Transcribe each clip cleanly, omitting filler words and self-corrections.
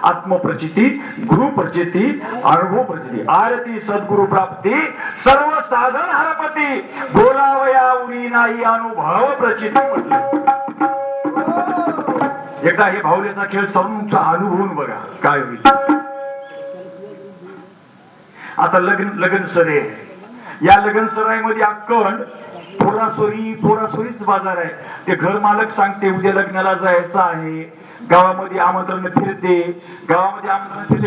आत्मप्रचिती, गुरु प्रचिती, अनुभव प्रचिती, आरती सद्गुरु प्राप्ती, सर्व साधन हरपती, बोलावया उरी नाही अनुभव प्रचिती म्हटलं. एकदा हे भावलेचा खेळ तुमचा अनुभवून बघा काय होईल. आता लगन सरे, या लगन सराईमध्ये अक्कंड पोरासोरीच बाजार आहे. ते घर मालक सांगते उद्या लग्नाला जायचं आहे, गावामध्ये आमंत्रण फिरते,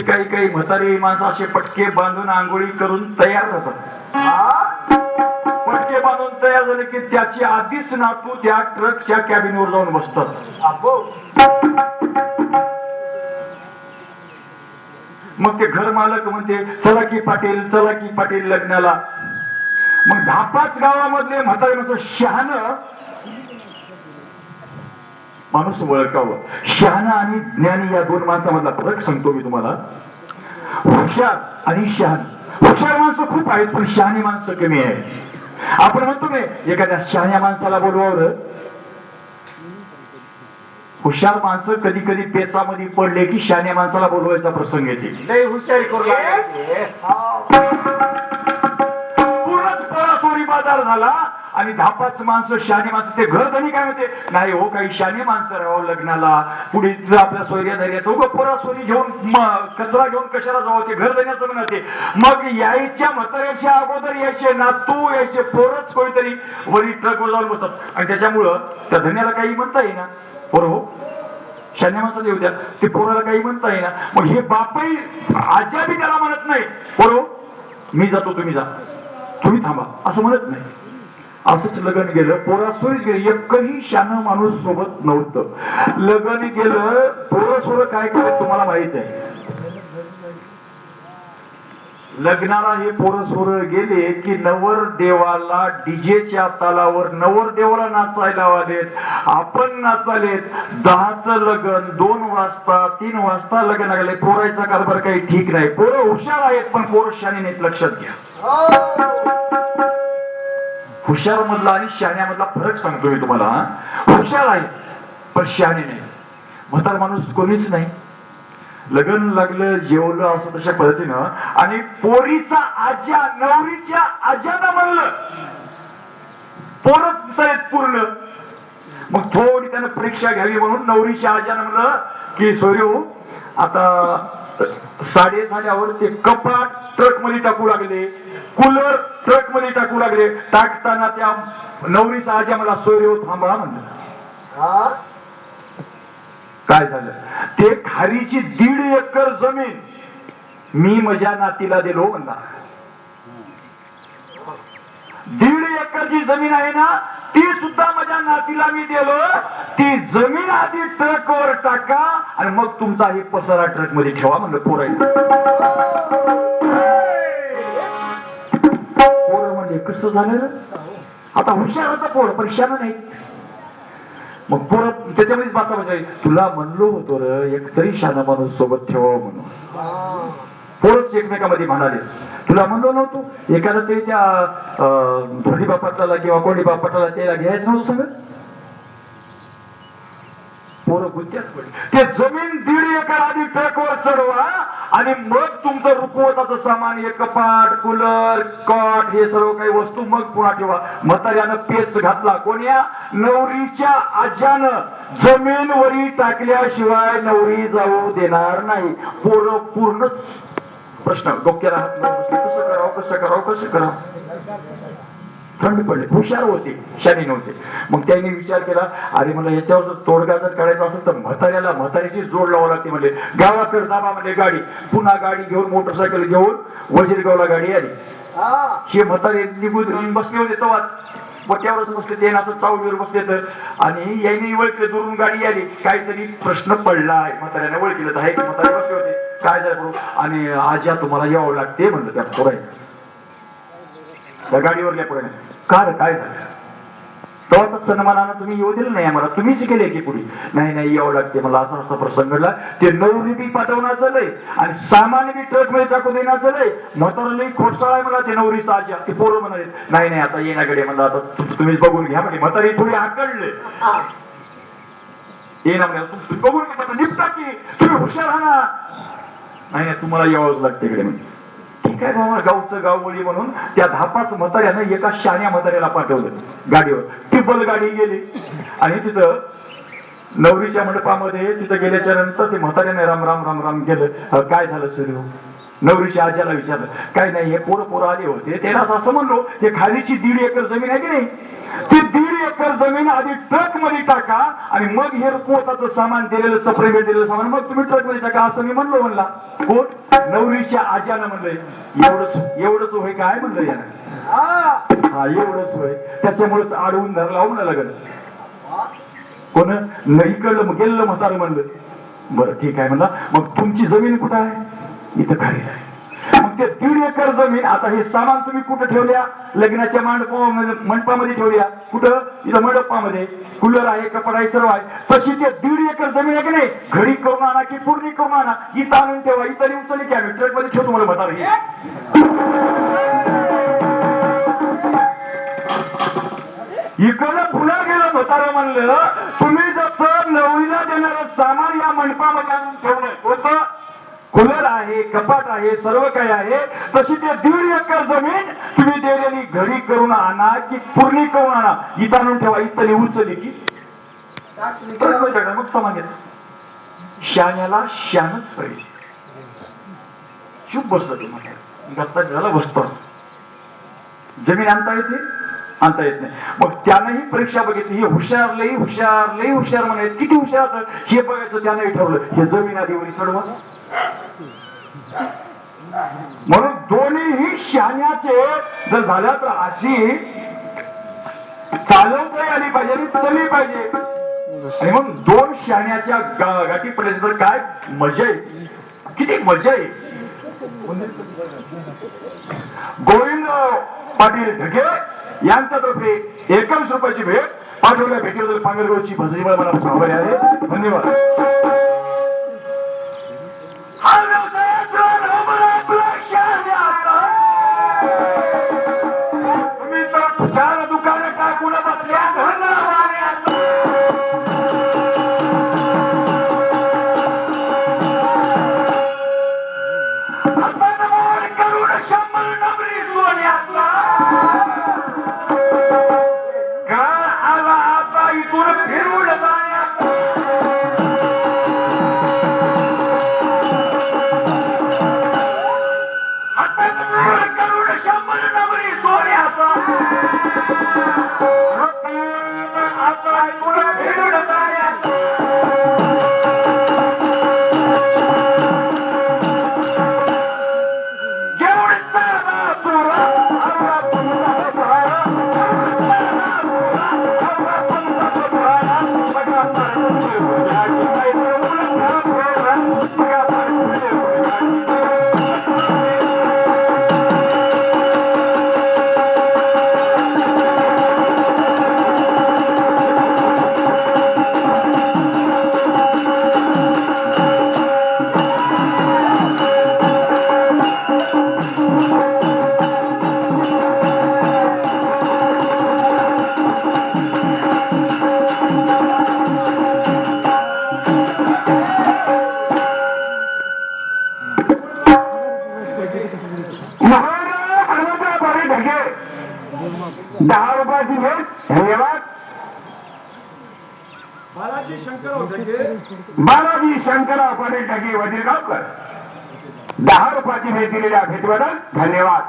काही काही म्हातारी माणसं असे पटके बांधून आंघोळी करून तयार राहतात. पटके बांधून तयार झाले की त्याची आधीच नातू त्या ट्रकच्या कॅबिनवर जाऊन बसतात. मग ते घर मालक म्हणते चला की पाटील लग्नाला. मग 10-5 गावामधले म्हातारे माणसं शहाणं माणूस ओळखावं. शहाणा आणि ज्ञानी या दोन माणसामधला फरक सांगतो मी तुम्हाला. हुशार आणि शहाण, हुशार माणसं खूप आहेत पण शहाणी माणसं कमी आहेत. आपण म्हणतो मी एखाद्या शहाण्या माणसाला बोलवावं. हुशार माणसं कधी कधी पेचामध्ये पडले की शहाण्या माणसाला बोलवायचा प्रसंग येते. लय हुशारी करू बाजार झाला आणि 10-5 माणसं शहाणी माणसं. ते घर धनी काय म्हणते नाही हो काही शहाणी माणसं राहावं लग्नाला, पुढे आपल्या सोयऱ्या धैर्याचं उगा पोरासोरी घेऊन कचरा घेऊन कशाला जावं, ते घर धन्याचं म्हणते. मग यायच्या म्हाताऱ्याच्या अगोदर यायचे नातू यायचे पोरच कोणीतरी वरी ट्रकवर जाऊन बसतात आणि त्याच्यामुळं त्या धन्याला काही म्हणता येईना. पोरं हो शहाण्या माणसाला येऊ द्या, ते पोराला काही म्हणता येईना. मग हे बापही आज्या बी त्याला म्हणत नाही पोरो मी जातो तुम्ही जा, तुम्ही थांबा असं म्हणत नाही. असंच लग्न गेलं, पोरासोरीच गेलं, एकही शान माणूस सोबत नव्हतं. लग्न गेलं, पोरसोर काय केलं तुम्हाला माहित आहे. लग्नाला हे पोरसोर गेले की नवरदेवाला डीजेच्या तालावर नवरदेवाला नाचायला वालेत, आपण नाचालेत. 10चं लग्न 2 वाजता 3 वाजता लग्न लागले. पोरायचा कारभार काही ठीक नाही. पोरं हुशार आहेत पण पोरं शाणे नाहीत, लक्षात घ्या. हुशार मधला आणि शहाण्यामधला फरक सांगतो मी तुम्हाला. हुशार आहे पण शहाणे नाही. म्हातार माणूस कोणीच नाही. लग्न लागलं जेवलं असं तशा पद्धतीनं आणि पोरीचा आज्या नवरीच्या आज्यानं म्हणलं पोरच दिसायत पूर्ण. मग थोडी त्यानं परीक्षा घ्यावी म्हणून नवरीच्या आज्यानं म्हणलं की सोयरू आता 7:30 झाल्यावर ते कपाट ट्रक मध्ये टाकू लागले, कूलर ट्रक मध्ये टाकू लागले. टाकताना त्या नवरीचा आज्या मला सोयरू थांबा म्हणलं. काय झालं ते खारीची 1.5 एकर जमीन मी माझ्या नातीला दिलो म्हणला. 1.5 एकर जी जमीन आहे ना ती सुद्धा माझ्या नातीला मी दिलो. ती जमीन आधी ट्रकवर टाका आणि मग तुमचा हे पसारा ट्रक मध्ये ठेवा म्हणलं. पोरं म्हणजे कसं झालं आता हुशाराचा पोर पण शान नाही. मग पोरं त्याच्यामध्येच बाता बसाय तुला म्हणलो होतो र एकतरी शाना माणूस सोबत ठेवावं म्हणून. पोरच एकमेकांमध्ये म्हणाले तुला म्हणलो नव्हतो. एखादा ते त्या धोडी बापाटाला किंवा कोणी बापाटाला त्याला घ्यायचं नव्हतं सगळं. पोरं गुंत्यात पडली. ते जमीन 1.5 एकर आधी ट्रकवर चढवा आणि मग तुमचं रुपवताचं सामान हे कपाट कूलर कॉट हे सर्व काही वस्तू मग पुन्हा ठेवा. म्हाताऱ्यानं पेच घातला. कोण्या नवरीच्या आज्यानं जमीनवरी टाकल्याशिवाय नवरी जाऊ देणार नाही. पोरं पूर्ण प्रश्न डोक्याला हात लावून बसले कसं करावं. थंड पडले. हुशार होते शानी नव्हते. मग त्यांनी विचार केला अरे मला याच्यावर जर तोडगा जर काढायचा असेल तर म्हाताऱ्याची जोड लावावं लागते म्हणले. गावाकडे दाबामध्ये गाडी, पुन्हा गाडी घेऊन मोटरसायकल घेऊन वजीरगावला गाडी आली. हे म्हातारे निघून बसले होते तेव्हा वट्यावरच बसले ते असं चावलीवर बसले तर आणि याने ओळखले दुरून गाडी आली. काहीतरी प्रश्न पडलाय. म्हाताऱ्याने ओळखलं तर आहे की म्हातारे बसले होते काय झालं आणि आज्या तुम्हाला यावं लागते म्हणलं त्या पोरायला त्या गाडीवरल्या पोराने. काय झालं तेव्हा सन्मानानं तुम्ही येऊ दिलं नाही आम्हाला, तुम्हीच केले की पुढे. नाही यावं लागते मला असा असा प्रसंग घडला. ते नवरी बी पाठवणार झालंय आणि सामान बी ट्रक मध्ये टाकून देणार झालंय. म्हातारा खोटसाळ आहे मला ते नवरीचा आज्या. ते पोरं म्हणाले नाही आता येण्याकडे म्हणलं आता तुम्हीच बघून घ्या म्हणजे. म्हातारी थोडी आकडले हे ना तुम्ही बघून घेता निपटा की तुम्ही हुशार राहा. नाही तुम्हाला यावंच लागते इकडे म्हणजे. ठीक आहे बाबा, गावचं गावबळी म्हणून त्या 10-5 म्हाताऱ्यानं एका शाण्या म्हाताऱ्याला पाठवलं गाडीवर. ती बैलगाडी गेली आणि तिथं नवरीच्या मंडपामध्ये तिथं गेल्याच्या नंतर ते म्हाताऱ्याने राम राम राम राम केलं. काय झालं सुरू? नवरीच्या आज्याला विचारलं. काय नाही, हे पोरं आले होते त्याला असं म्हणलो, हे खालीची 1.5 एकर जमीन आहे की नाही, ती 1.5 एकर जमीन आधी ट्रक मध्ये टाका आणि मग हे रुकवताचं सामान दिलेलं सप्रेमेंट दिलेलं सामान मग तुम्ही ट्रक मध्ये टाका असं मी म्हणला. कोण? नवरीच्या आज्यानं म्हणलंय. एवढंच होय काय म्हणलं यानं? हा एवढंच होय. त्याच्यामुळेच अडवून धरला हो म्हणलं लागलं. कोण? इकडलं गेलं म्हातारं म्हणलं. बरं ठीक आहे म्हणला, मग तुमची जमीन कुठं आहे? इथं खाली आहे. मग ते 1.5 एकर जमीन आता हे सामान तुम्ही कुठं ठेवल्या? लग्नाच्या मंडपामध्ये ठेवल्या. कुठं? इथं मंडपामध्ये. कूलर आहे, कपडा आहे, सर्व आहे. तशी ते 1.5 एकर जमीन आहे की नाही, घडी करून आणा की पूर्ण करून आणा, इथं आणून ठेवा. इथं उचलली की आम्ही ट्रक मध्ये ठेवतो मला म्हातारं. इकडं पुन्हा गेलं म्हातारं म्हणलं, तुम्ही जसं नवरीला देणारं सामान या मंडपामध्ये आणून ठेवलंय, होतं कूलर आहे, कपाट आहे, सर्व काही आहे, तशी ते 1.5 एकर जमीन तुम्ही दिलेली घडी करून आणा की पूर्ण करून आणा, इथं आणून ठेवा. इथं उचलली की मग सामान शाण्याला शानच पाहिजे. चूप बसलं तुम्हाला बसतो. जमीन आणता येते? आणता येत नाही. मग त्यानंही परीक्षा बघितली. हे हुशार, लई हुशार, लई हुशार म्हणायचं. किती हुशार हे बघायचं. त्यानंही ठरवलं हे जमीन आधीवरी चढवा. म्हणून दोन्हीही शाण्याचे जर झाल्या तर अशी चालवता आली पाहिजे आणि चलली पाहिजे. आणि मग 2 शाण्याच्या गाठी पडल्याची तर काय मजा आहे, किती मजा आहे. गोविंद पाटील ढगे यांच्यातर्फे 21 रुपयाची भेट पाठवल्या. भेटीबद्दल पांगरगावची भजनी मला आभारी आहे. धन्यवाद. तुम्ही तर 4 दुकानं टाकून बसल्या करून 100 नंबरी सोन्यातला का आला आता इथून फिरून जाण्यात. करून 100 नंबरी सोन्याचा आता इथून फिरून जाण्यात. ढगे 10 रुपयाची भेट. धन्यवाद. बालाजी शंकरराव पाटील ढगे वडीलगावकर 10 रुपयाची भेट दिलेल्या भेटीबद्दल धन्यवाद.